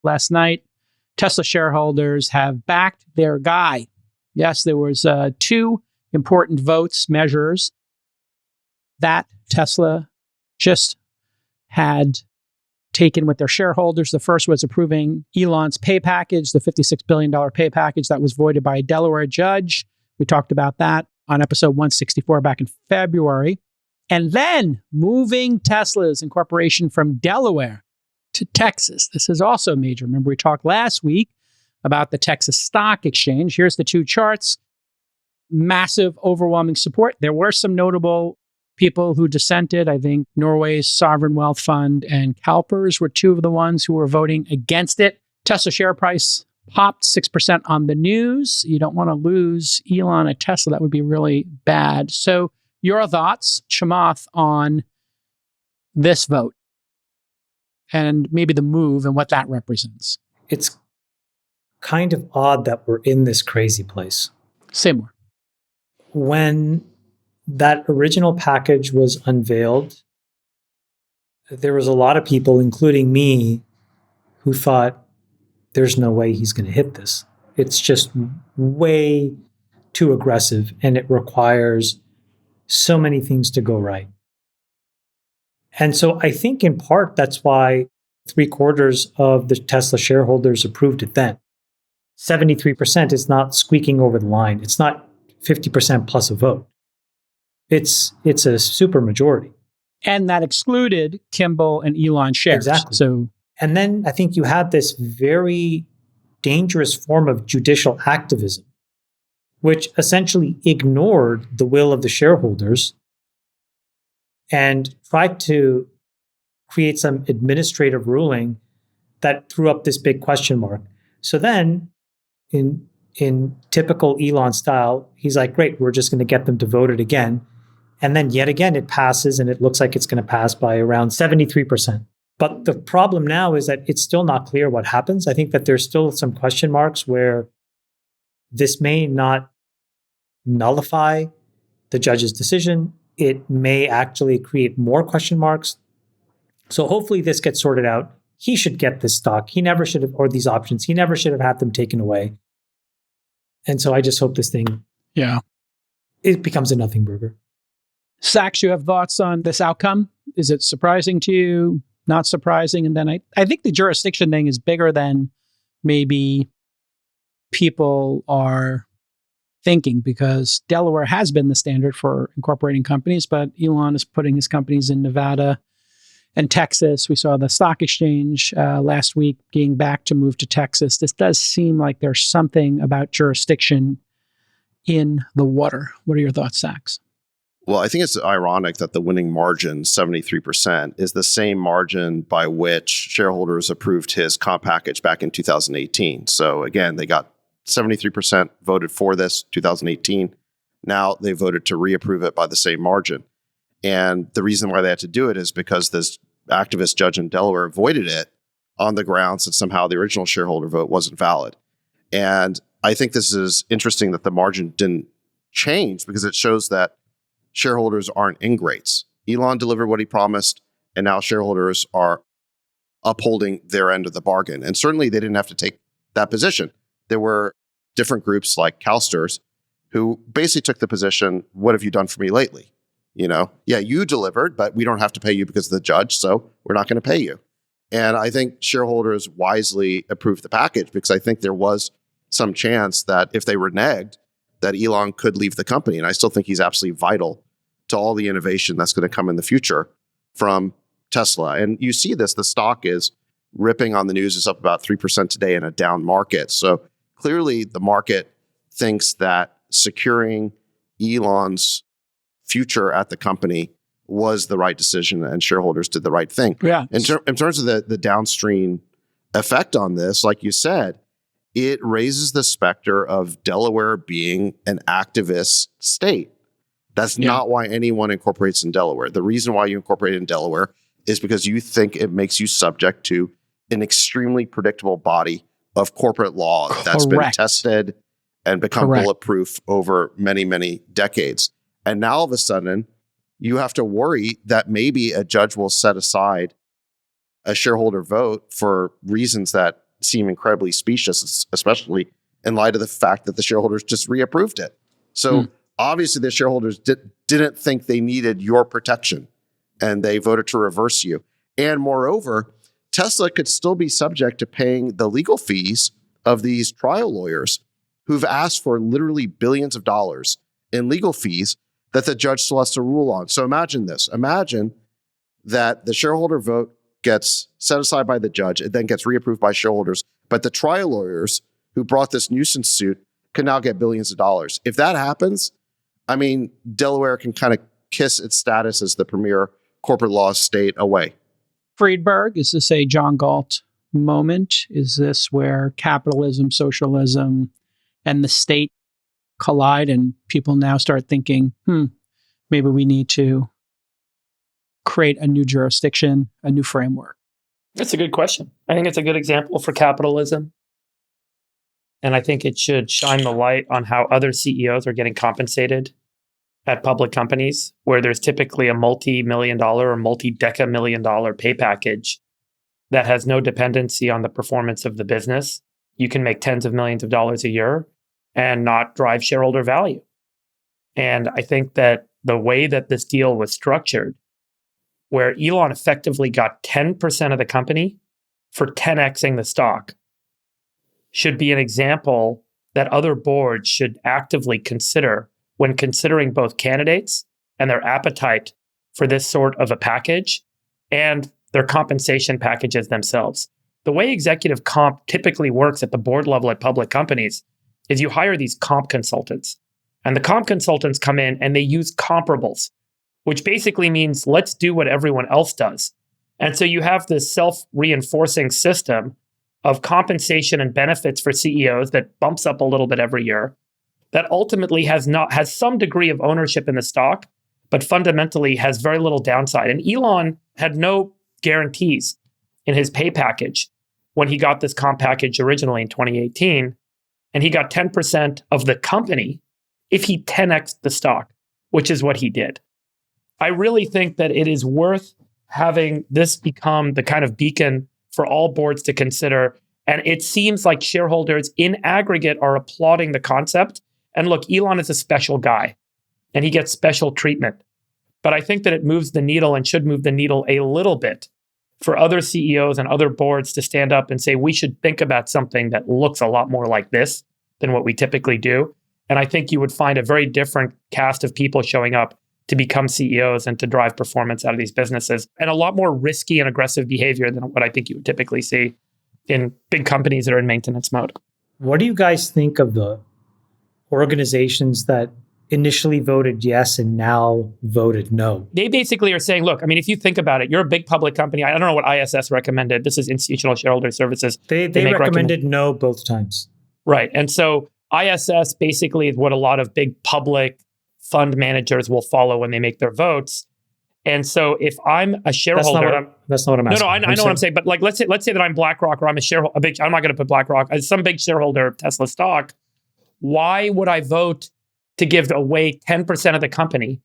last night. Tesla shareholders have backed their guy. Yes, there was two important votes measures that Tesla just had taken with their shareholders. The first was approving Elon's pay package, the $56 billion pay package that was voided by a Delaware judge. We talked about that on episode 164 back in February. And then moving Tesla's incorporation from Delaware to Texas. This is also major. Remember, we talked last week about the Texas Stock Exchange. Here's the two charts. Massive, overwhelming support. There were some notable people who dissented. I think Norway's Sovereign Wealth Fund and CalPERS were two of the ones who were voting against it. Tesla share price popped 6% on the news. You don't want to lose Elon at Tesla. That would be really bad. So your thoughts, Chamath, on this vote and maybe the move and what that represents? It's kind of odd that we're in this crazy place. Say more. When that original package was unveiled, there was a lot of people, including me, who thought, there's no way he's going to hit this. It's just way too aggressive, and it requires so many things to go right. And so I think in part, that's why 3/4 of the Tesla shareholders approved it then. 73% is not squeaking over the line. It's not 50% plus a vote. It's a super majority. And that excluded Kimball and Elon shares. Exactly. And then I think you had this very dangerous form of judicial activism, which essentially ignored the will of the shareholders and tried to create some administrative ruling that threw up this big question mark. So then, in typical Elon style, he's like, great, we're just going to get them to vote it again. And then yet again, it passes, and it looks like it's going to pass by around 73%. But the problem now is that it's still not clear what happens. I think that there's still some question marks where this may not nullify the judge's decision. It may actually create more question marks. So hopefully this gets sorted out. He should get this stock. He never should have, or these options. He never should have had them taken away. And so I just hope this thing, it becomes a nothing burger. Sachs, you have thoughts on this outcome? Is it surprising to you? Not surprising? And then I think the jurisdiction thing is bigger than maybe people are thinking, because Delaware has been the standard for incorporating companies, but Elon is putting his companies in Nevada and Texas. We saw the stock exchange last week being back to move to Texas. This does seem like there's something about jurisdiction in the water. What are your thoughts, Sachs? Well, I think it's ironic that the winning margin, 73%, is the same margin by which shareholders approved his comp package back in 2018. So again, they got 73% voted for this 2018. Now they voted to reapprove it by the same margin. And the reason why they had to do it is because this activist judge in Delaware avoided it on the grounds that somehow the original shareholder vote wasn't valid. And I think this is interesting that the margin didn't change, because it shows that shareholders aren't ingrates. Elon delivered what he promised, and now shareholders are upholding their end of the bargain. And certainly they didn't have to take that position. There were different groups like CalSTRS who basically took the position, what have you done for me lately? You know, yeah, you delivered, but we don't have to pay you because of the judge, so we're not going to pay you. And I think shareholders wisely approved the package, because I think there was some chance that if they reneged, that Elon could leave the company. And I still think he's absolutely vital to all the innovation that's going to come in the future from Tesla. And you see this, the stock is ripping on the news. It's up about 3% today in a down market. So clearly the market thinks that securing Elon's future at the company was the right decision, and shareholders did the right thing. Yeah. In terms of the downstream effect on this, like you said, it raises the specter of Delaware being an activist state. That's not why anyone incorporates in Delaware. The reason why you incorporate in Delaware is because you think it makes you subject to an extremely predictable body of corporate law that's been tested and become bulletproof over many, many decades. And now all of a sudden, you have to worry that maybe a judge will set aside a shareholder vote for reasons that seem incredibly specious, especially in light of the fact that the shareholders just reapproved it. So obviously the shareholders didn't think they needed your protection, and they voted to reverse you. And moreover, Tesla could still be subject to paying the legal fees of these trial lawyers who've asked for literally billions of dollars in legal fees that the judge still has to rule on. So imagine this. Imagine that the shareholder vote gets set aside by the judge. It then gets reapproved by shareholders. But the trial lawyers who brought this nuisance suit can now get billions of dollars. If that happens, I mean, Delaware can kind of kiss its status as the premier corporate law state away. Friedberg, is this a John Galt moment? Is this where capitalism, socialism, and the state collide, and people now start thinking, maybe we need to create a new jurisdiction, a new framework? That's a good question. I think it's a good example for capitalism. And I think it should shine the light on how other CEOs are getting compensated at public companies, where there's typically a multi-million-dollar or multi-deca-million-dollar pay package that has no dependency on the performance of the business. You can make tens of millions of dollars a year and not drive shareholder value. And I think that the way that this deal was structured, where Elon effectively got 10% of the company for 10xing the stock, should be an example that other boards should actively consider when considering both candidates and their appetite for this sort of a package and their compensation packages themselves. The way executive comp typically works at the board level at public companies is you hire these comp consultants, and the comp consultants come in and they use comparables, which basically means let's do what everyone else does. And so you have this self-reinforcing system of compensation and benefits for CEOs that bumps up a little bit every year, that ultimately has some degree of ownership in the stock, but fundamentally has very little downside. And Elon had no guarantees in his pay package when he got this comp package originally in 2018, and he got 10% of the company if he 10x'd the stock, which is what he did. I really think that it is worth having this become the kind of beacon for all boards to consider. And it seems like shareholders in aggregate are applauding the concept. And look, Elon is a special guy and he gets special treatment. But I think that it moves the needle and should move the needle a little bit for other CEOs and other boards to stand up and say, we should think about something that looks a lot more like this than what we typically do. And I think you would find a very different cast of people showing up to become CEOs and to drive performance out of these businesses, and a lot more risky and aggressive behavior than what I think you would typically see in big companies that are in maintenance mode. What do you guys think of the organizations that initially voted yes and now voted no? They basically are saying, look, I mean, if you think about it, you're a big public company. I don't know what ISS recommended. This is Institutional Shareholder Services. They recommended no both times. Right. And so ISS basically is what a lot of big public fund managers will follow when they make their votes. And so if I'm a shareholder... That's not what I'm asking. No, I know what I'm saying. But like, let's say that I'm BlackRock, or I'm a shareholder. I'm not going to put BlackRock as some big shareholder of Tesla stock. Why would I vote to give away 10% of the company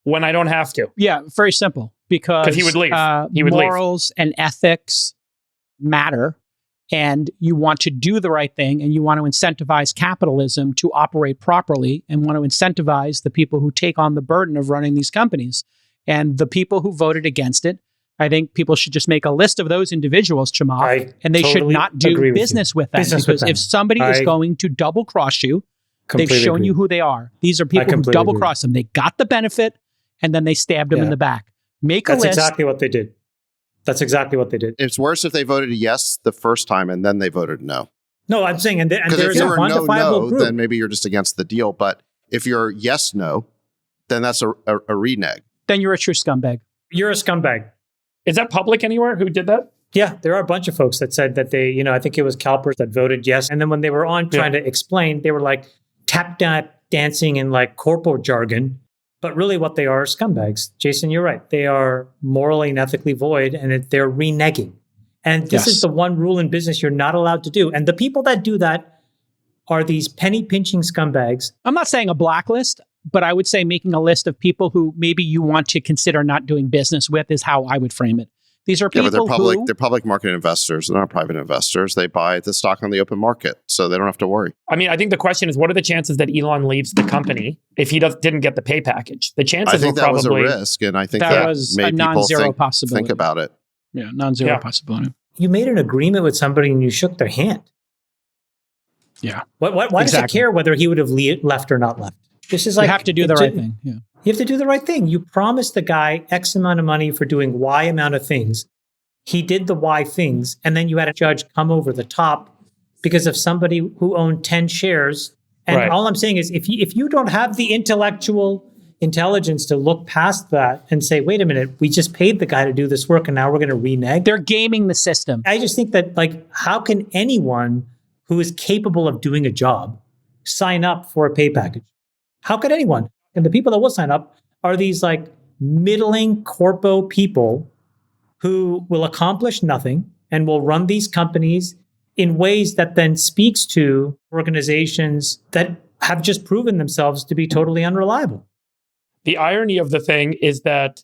when I don't have to? Yeah, very simple. Because he would leave. Morals and ethics matter. And you want to do the right thing, and you want to incentivize capitalism to operate properly, and want to incentivize the people who take on the burden of running these companies. And the people who voted against it, I think people should just make a list of those individuals, Chamath, and they should not do business with them. Because if somebody is going to double cross you, they've shown you who they are. These are people who double cross them. They got the benefit, and then they stabbed them in the back. Make a list. That's exactly what they did. That's exactly what they did. It's worse if they voted yes the first time and then they voted no. No, I'm saying, and there's if you're a quantifiable group. Then maybe you're just against the deal. But if you're yes, no, then that's a renege. Then you're a true scumbag. You're a scumbag. Is that public anywhere? Who did that? Yeah, there are a bunch of folks that said that they, I think it was CalPERS that voted yes. And then when they were on trying to explain, they were like tap dancing in like corporate jargon. But really what they are scumbags. Jason, you're right. They are morally and ethically void, and they're reneging. And this is the one rule in business you're not allowed to do. And the people that do that are these penny-pinching scumbags. I'm not saying a blacklist, but I would say making a list of people who maybe you want to consider not doing business with is how I would frame it. These are Yeah, people but who... they're public market investors. They're not private investors. They buy the stock on the open market, so they don't have to worry. I mean, I think the question is, what are the chances that Elon leaves the company if he didn't get the pay package? The chances I think were that probably... was a risk, and I think that was a made people non-zero possibility. think about it. Yeah, non-zero Yeah. possibility. You made an agreement with somebody and you shook their hand. Yeah. Why does it care whether he would have left or not left? This is like You have to do the right thing. Yeah. You have to do the right thing. You promised the guy X amount of money for doing Y amount of things. He did the Y things, and then you had a judge come over the top because of somebody who owned 10 shares. And Right. all I'm saying is, if you don't have the intellectual intelligence to look past that and say, wait a minute, we just paid the guy to do this work, and now we're going to renege. They're gaming the system. I just think that, like, how can anyone who is capable of doing a job sign up for a pay package? How could anyone? And the people that will sign up are these like middling corpo people who will accomplish nothing and will run these companies in ways that then speaks to organizations that have just proven themselves to be totally unreliable. The irony of the thing is that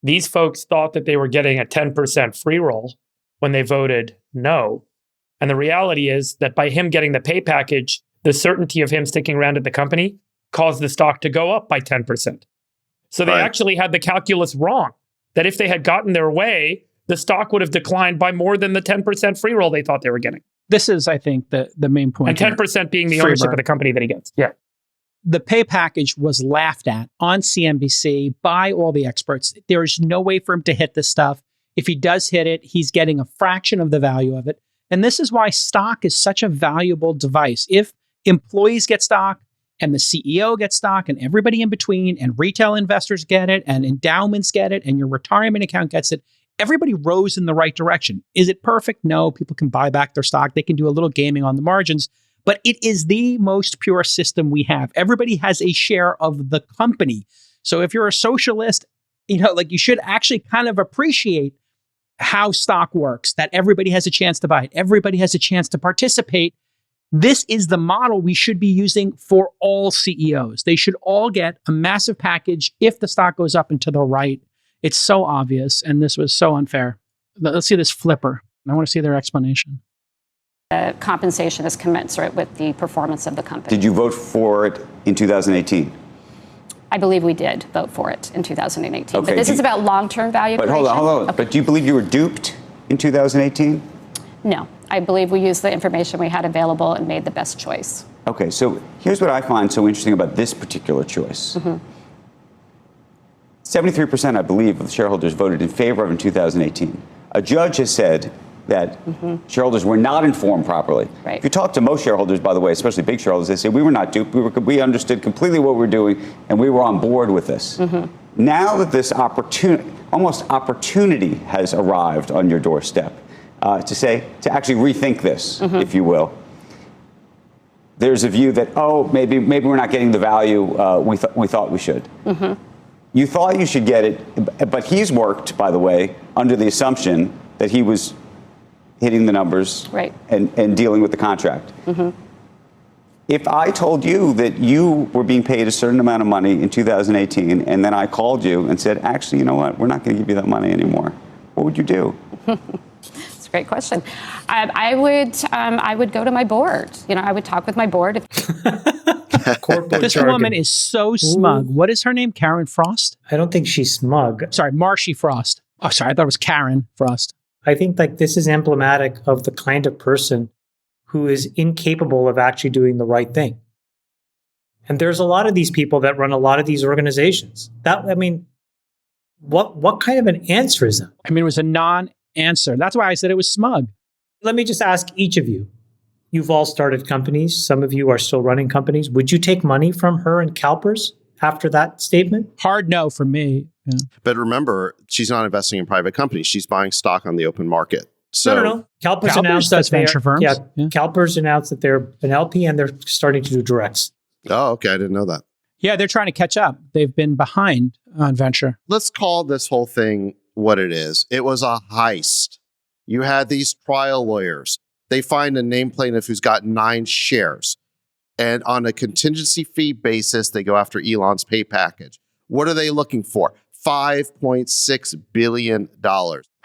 these folks thought that they were getting a 10% free roll when they voted no. And the reality is that by him getting the pay package, the certainty of him sticking around at the company caused the stock to go up by 10%. So they actually had the calculus wrong, that if they had gotten their way, the stock would have declined by more than the 10% free roll they thought they were getting. This is, I think, the main point. And 10% being the ownership of the company that he gets. Yeah. The pay package was laughed at on CNBC by all the experts. There is no way for him to hit this stuff. If he does hit it, he's getting a fraction of the value of it. And this is why stock is such a valuable device. If employees get stock and the CEO gets stock and everybody in between and retail investors get it and endowments get it and your retirement account gets it, everybody rows in the right direction. Is it perfect? No. People can buy back their stock. They can do a little gaming on the margins. But it is the most pure system we have. Everybody has a share of the company. So if you're a socialist, you should actually kind of appreciate how stock works, that everybody has a chance to buy it. Everybody has a chance to participate. This is the model we should be using for all CEOs. They should all get a massive package if the stock goes up and to the right. It's so obvious, and this was so unfair. Let's see this flipper. I want to see their explanation. Compensation is commensurate with the performance of the company. Did you vote for it in 2018? I believe we did vote for it in 2018. Okay, But this is about long-term value But creation. hold on. Okay. But do you believe you were duped in 2018? No. I believe we used the information we had available and made the best choice. Okay, so here's what I find so interesting about this particular choice. 73%, I believe, of the shareholders voted in favor of in 2018. A judge has said that shareholders were not informed properly. Right. If you talk to most shareholders, by the way, especially big shareholders, they say we were not duped. We understood completely what we were doing, and we were on board with this. Now that this opportunity has arrived on your doorstep, to actually rethink this, if you will. There's a view that, maybe we're not getting the value we thought we should. You thought you should get it, but he's worked, by the way, under the assumption that he was hitting the numbers and dealing with the contract. If I told you that you were being paid a certain amount of money in 2018, and then I called you and said, actually, you know what, we're not going to give you that money anymore, what would you do? That's a great question. I would go to my board. I would talk with my board. This woman is so smug. What is her name? Karen Frost? I don't think she's smug. Sorry, Marshy Frost. Oh, sorry, I thought it was Karen Frost. I think this is emblematic of the kind of person who is incapable of actually doing the right thing. And there's a lot of these people that run a lot of these organizations. What kind of an answer is that? It was a non-answer. That's why I said it was smug. Let me just ask each of you. You've all started companies. Some of you are still running companies. Would you take money from her and CalPERS after that statement? Hard no for me. Yeah. But remember, she's not investing in private companies. She's buying stock on the open market. So No. CalPERS announced does that venture firms. Yeah, CalPERS announced that they're an LP and they're starting to do directs. Oh, okay. I didn't know that. Yeah, they're trying to catch up. They've been behind on venture. Let's call this whole thing what it is. It was a heist. You had these trial lawyers. They find a named plaintiff who's got 9 shares. And on a contingency fee basis, they go after Elon's pay package. What are they looking for? $5.6 billion.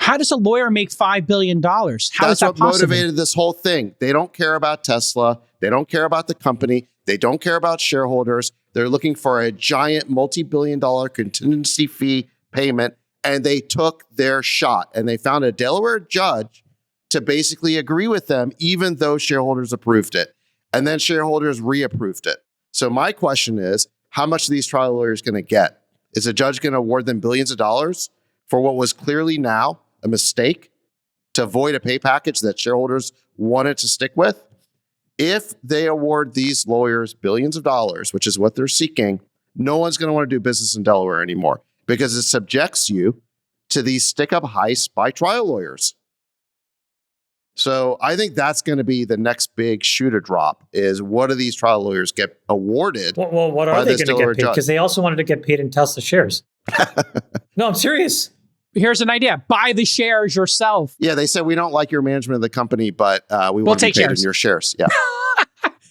How does a lawyer make $5 billion? How is That's that what possible? motivated this whole thing. They don't care about Tesla. They don't care about the company. They don't care about shareholders. They're looking for a giant multi-billion-dollar contingency fee payment, and they took their shot. And they found a Delaware judge to basically agree with them, even though shareholders approved it. And then shareholders reapproved it. So my question is, how much are these trial lawyers going to get? Is a judge going to award them billions of dollars for what was clearly now a mistake to avoid a pay package that shareholders wanted to stick with? If they award these lawyers billions of dollars, which is what they're seeking, no one's going to want to do business in Delaware anymore because it subjects you to these stick-up heists by trial lawyers. So I think that's going to be the next big shoe to drop is what do these trial lawyers get awarded? Well, what are they going to get paid? Because they also wanted to get paid in Tesla shares. No, I'm serious. Here's an idea. Buy the shares yourself. Yeah, they said, we don't like your management of the company, but we want to be paid in your shares. Yeah.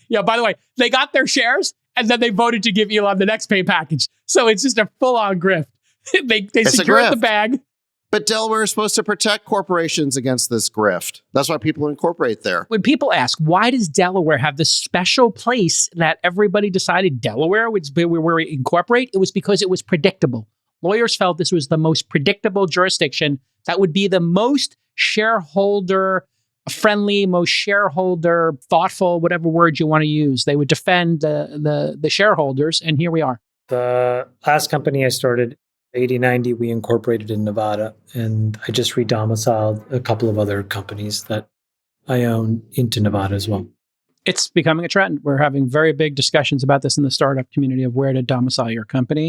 Yeah, by the way, they got their shares and then they voted to give Elon the next pay package. So it's just a full-on grift. They secured the bag. But Delaware is supposed to protect corporations against this grift. That's why people incorporate there. When people ask, why does Delaware have this special place that everybody decided Delaware would be where we incorporate? It was because it was predictable. Lawyers felt this was the most predictable jurisdiction that would be the most shareholder friendly, most shareholder thoughtful, whatever word you want to use. They would defend the shareholders, and here we are. The last company I started, 8090, we incorporated in Nevada, and I just redomiciled a couple of other companies that I own into Nevada as well. It's becoming a trend. We're having very big discussions about this in the startup community of where to domicile your company.